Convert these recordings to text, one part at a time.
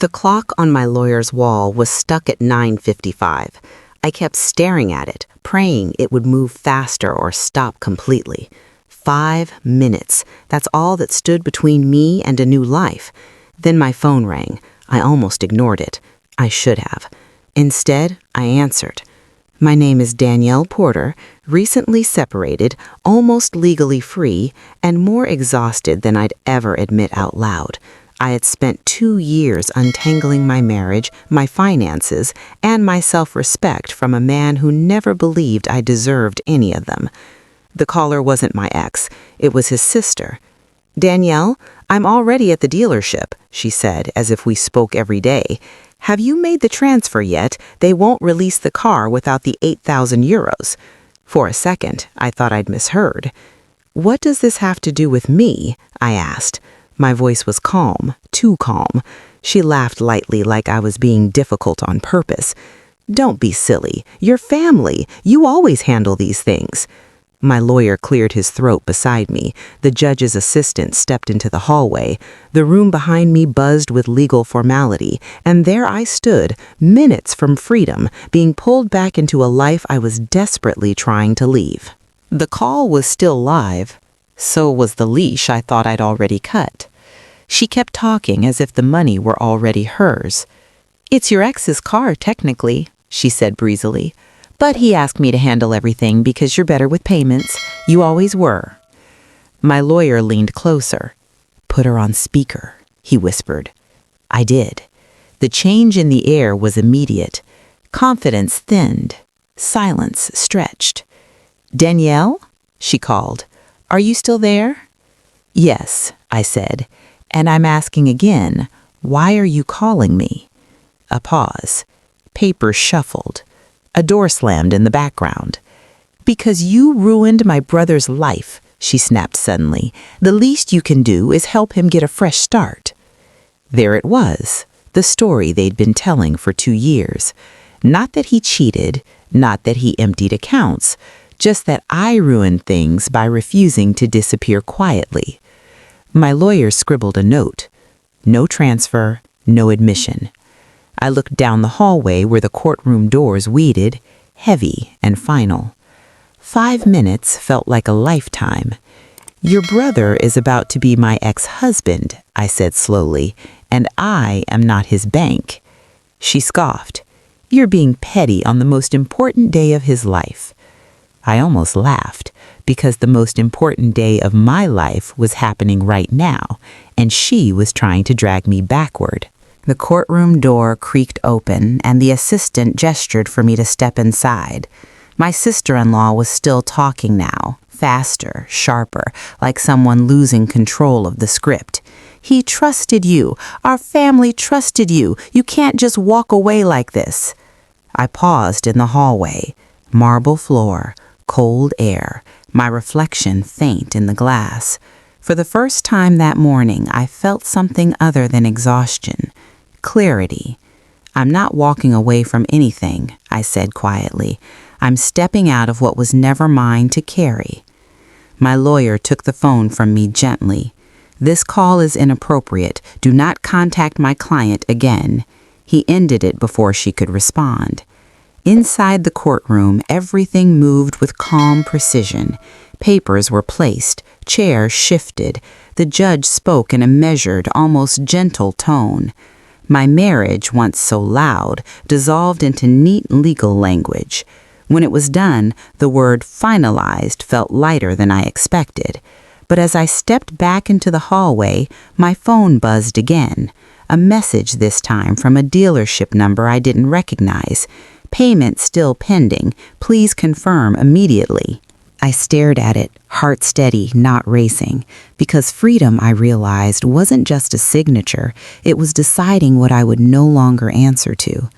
The clock on my lawyer's wall was stuck at 9:55. I kept staring at it, praying it would move faster or stop completely. 5 minutes. That's all that stood between me and a new life. Then my phone rang. I almost ignored it. I should have. Instead, I answered. My name is Danielle Porter, recently separated, almost legally free, and more exhausted than I'd ever admit out loud. I had spent 2 years untangling my marriage, my finances, and my self-respect from a man who never believed I deserved any of them. The caller wasn't my ex. It was his sister. "Danielle, I'm already at the dealership," she said, as if we spoke every day. "Have you made the transfer yet? They won't release the car without the 8,000 euros. For a second, I thought I'd misheard. "What does this have to do with me?" I asked. My voice was calm, too calm. She laughed lightly like I was being difficult on purpose. "Don't be silly. You're family. You always handle these things." My lawyer cleared his throat beside me. The judge's assistant stepped into the hallway. The room behind me buzzed with legal formality, and there I stood, minutes from freedom, being pulled back into a life I was desperately trying to leave. The call was still live. So was the leash I thought I'd already cut. She kept talking as if the money were already hers. "It's your ex's car, technically," she said breezily. "But he asked me to handle everything because you're better with payments. You always were." My lawyer leaned closer. "Put her on speaker," he whispered. I did. The change in the air was immediate. Confidence thinned. Silence stretched. "Danielle?" she called. "Are you still there?" "Yes," I said. "And I'm asking again, why are you calling me?" A pause. Papers shuffled. A door slammed in the background. "Because you ruined my brother's life," she snapped suddenly. "The least you can do is help him get a fresh start." There it was, the story they'd been telling for 2 years. Not that he cheated, not that he emptied accounts, just that I ruined things by refusing to disappear quietly. My lawyer scribbled a note. No transfer, no admission. I looked down the hallway where the courtroom doors weeded, heavy and final. 5 minutes felt like a lifetime. "Your brother is about to be my ex-husband," I said slowly, "and I am not his bank." She scoffed. "You're being petty on the most important day of his life." I almost laughed, because the most important day of my life was happening right now, and she was trying to drag me backward. The courtroom door creaked open, and the assistant gestured for me to step inside. My sister-in-law was still talking now, faster, sharper, like someone losing control of the script. "He trusted you. Our family trusted you. You can't just walk away like this." I paused in the hallway. Marble floor, cold air, my reflection faint in the glass. For the first time that morning, I felt something other than exhaustion. Clarity. "I'm not walking away from anything," I said quietly. "I'm stepping out of what was never mine to carry." My lawyer took the phone from me gently. "This call is inappropriate. Do not contact my client again." He ended it before she could respond. Inside the courtroom, everything moved with calm precision. Papers were placed, chairs shifted. The judge spoke in a measured, almost gentle tone. My marriage, once so loud, dissolved into neat legal language. When it was done, the word "finalized" felt lighter than I expected. But as I stepped back into the hallway, my phone buzzed again. A message this time from a dealership number I didn't recognize. "Payment still pending. Please confirm immediately." I stared at it, heart steady, not racing, because freedom, I realized, wasn't just a signature. It was deciding what I would no longer answer to.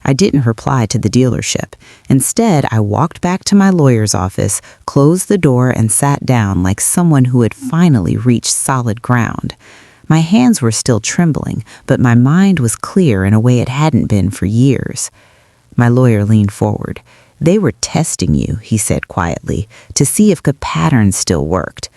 I didn't reply to the dealership. Instead, I walked back to my lawyer's office, closed the door, and sat down like someone who had finally reached solid ground. My hands were still trembling, but my mind was clear in a way it hadn't been for years. My lawyer leaned forward. "They were testing you," he said quietly, "to see if the pattern still worked.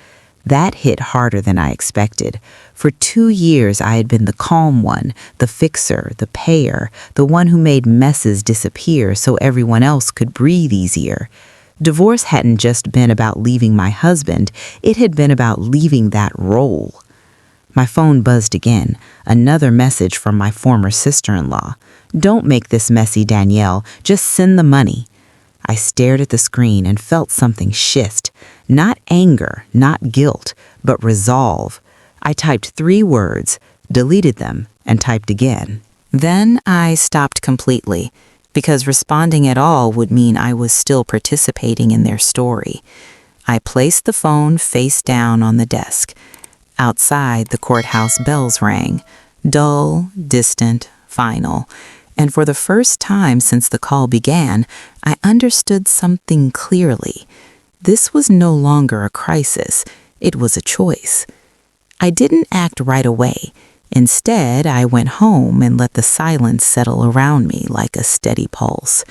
That hit harder than I expected. For 2 years, I had been the calm one, the fixer, the payer, the one who made messes disappear so everyone else could breathe easier. Divorce hadn't just been about leaving my husband, it had been about leaving that role. My phone buzzed again, another message from my former sister-in-law. "Don't make this messy, Danielle. Just send the money." I stared at the screen and felt something shift. Not anger, not guilt, but resolve. I typed 3 words, deleted them, and typed again. Then I stopped completely, because responding at all would mean I was still participating in their story. I placed the phone face down on the desk. Outside, the courthouse bells rang, dull, distant, final. And for the first time since the call began, I understood something clearly. This was no longer a crisis. It was a choice. I didn't act right away. Instead, I went home and let the silence settle around me like a steady pulse.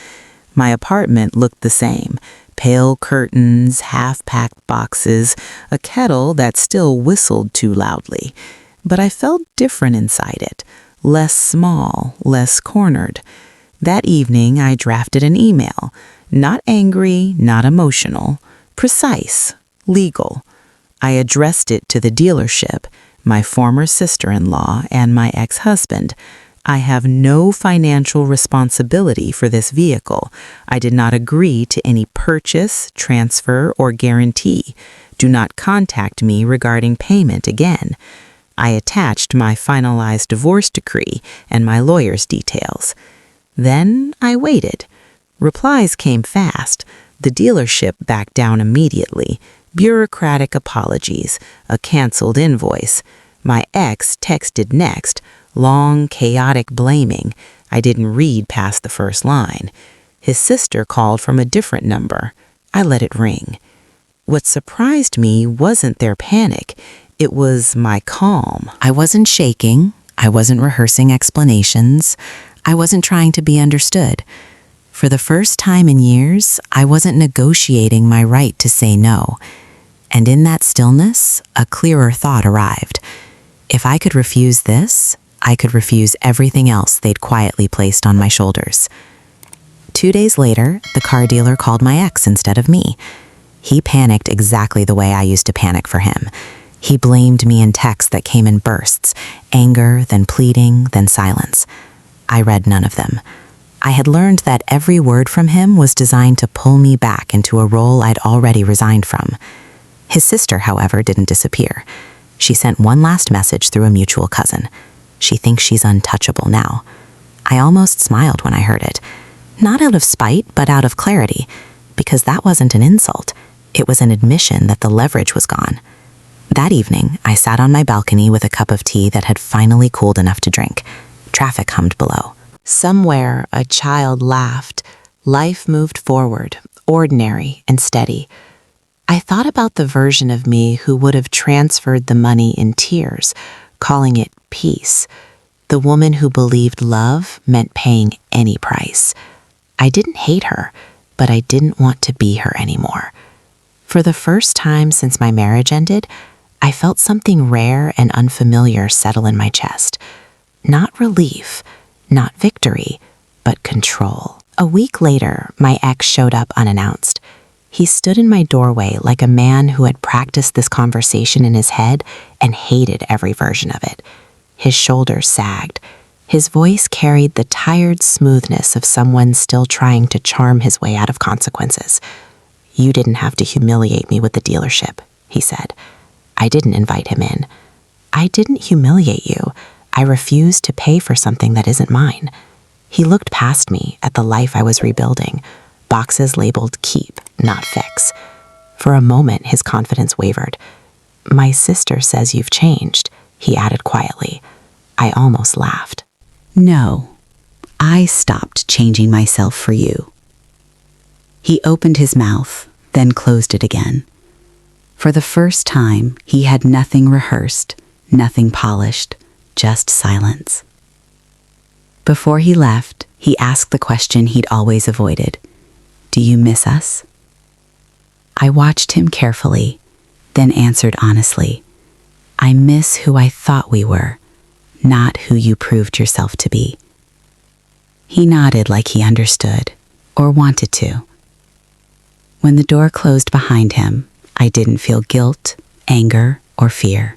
My apartment looked the same. Pale curtains, half-packed boxes, a kettle that still whistled too loudly. But I felt different inside it. Less small, less cornered. That evening, I drafted an email. Not angry, not emotional. Precise, legal. I addressed it to the dealership, my former sister-in-law, and my ex-husband. I have no financial responsibility for this vehicle. I did not agree to any purchase, transfer, or guarantee. Do not contact me regarding payment again. I attached my finalized divorce decree and my lawyer's details. Then I waited. Replies came fast. The dealership backed down immediately. Bureaucratic apologies, a canceled invoice. My ex texted next, long, chaotic blaming. I didn't read past the first line. His sister called from a different number. I let it ring. What surprised me wasn't their panic. It was my calm. I wasn't shaking. I wasn't rehearsing explanations. I wasn't trying to be understood. For the first time in years, I wasn't negotiating my right to say no. And in that stillness, a clearer thought arrived. If I could refuse this, I could refuse everything else they'd quietly placed on my shoulders. 2 days later, the car dealer called my ex instead of me. He panicked exactly the way I used to panic for him. He blamed me in texts that came in bursts, anger, then pleading, then silence. I read none of them. I had learned that every word from him was designed to pull me back into a role I'd already resigned from. His sister, however, didn't disappear. She sent one last message through a mutual cousin. She thinks she's untouchable now. I almost smiled when I heard it. Not out of spite, but out of clarity, because that wasn't an insult. It was an admission that the leverage was gone. That evening, I sat on my balcony with a cup of tea that had finally cooled enough to drink. Traffic hummed below. Somewhere, a child laughed. Life moved forward, ordinary and steady. I thought about the version of me who would have transferred the money in tears, calling it peace. The woman who believed love meant paying any price. I didn't hate her, but I didn't want to be her anymore. For the first time since my marriage ended, I felt something rare and unfamiliar settle in my chest. Not relief, not victory, but control. A week later, my ex showed up unannounced. He stood in my doorway like a man who had practiced this conversation in his head and hated every version of it. His shoulders sagged. His voice carried the tired smoothness of someone still trying to charm his way out of consequences. "You didn't have to humiliate me with the dealership," he said. I didn't invite him in. "I didn't humiliate you. I refused to pay for something that isn't mine." He looked past me at the life I was rebuilding, boxes labeled keep, not fix. For a moment, his confidence wavered. "My sister says you've changed," he added quietly. I almost laughed. "No, I stopped changing myself for you." He opened his mouth, then closed it again. For the first time, he had nothing rehearsed, nothing polished, just silence. Before he left, he asked the question he'd always avoided. "Do you miss us?" I watched him carefully. then answered honestly, "I miss who I thought we were, not who you proved yourself to be." He nodded like he understood, or wanted to. When the door closed behind him, I didn't feel guilt, anger, or fear,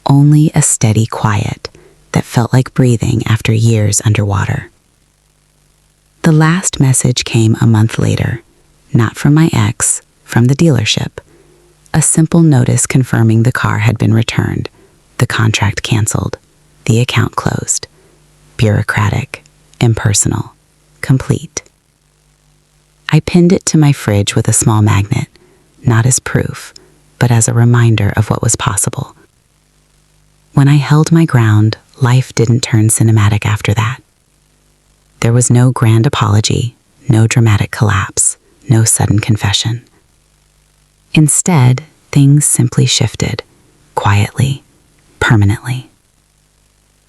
only a steady quiet that felt like breathing after years underwater. The last message came a month later, not from my ex, from the dealership. A simple notice confirming the car had been returned, the contract canceled, the account closed. Bureaucratic, impersonal, complete. I pinned it to my fridge with a small magnet, not as proof, but as a reminder of what was possible. When I held my ground, life didn't turn cinematic after that. There was no grand apology, no dramatic collapse, no sudden confession. Instead, things simply shifted, quietly, permanently.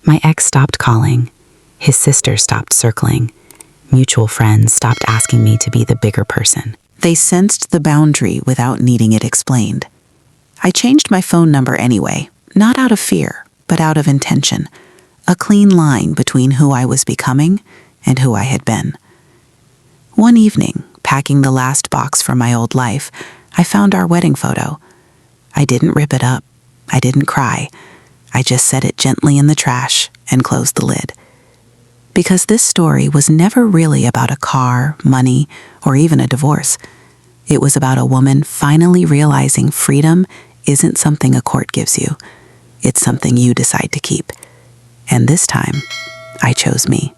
My ex stopped calling, his sister stopped circling, mutual friends stopped asking me to be the bigger person. They sensed the boundary without needing it explained. I changed my phone number anyway, not out of fear, but out of intention, a clean line between who I was becoming and who I had been. One evening, packing the last box from my old life, I found our wedding photo. I didn't rip it up. I didn't cry. I just set it gently in the trash and closed the lid. Because this story was never really about a car, money, or even a divorce. It was about a woman finally realizing freedom isn't something a court gives you. It's something you decide to keep. And this time, I chose me.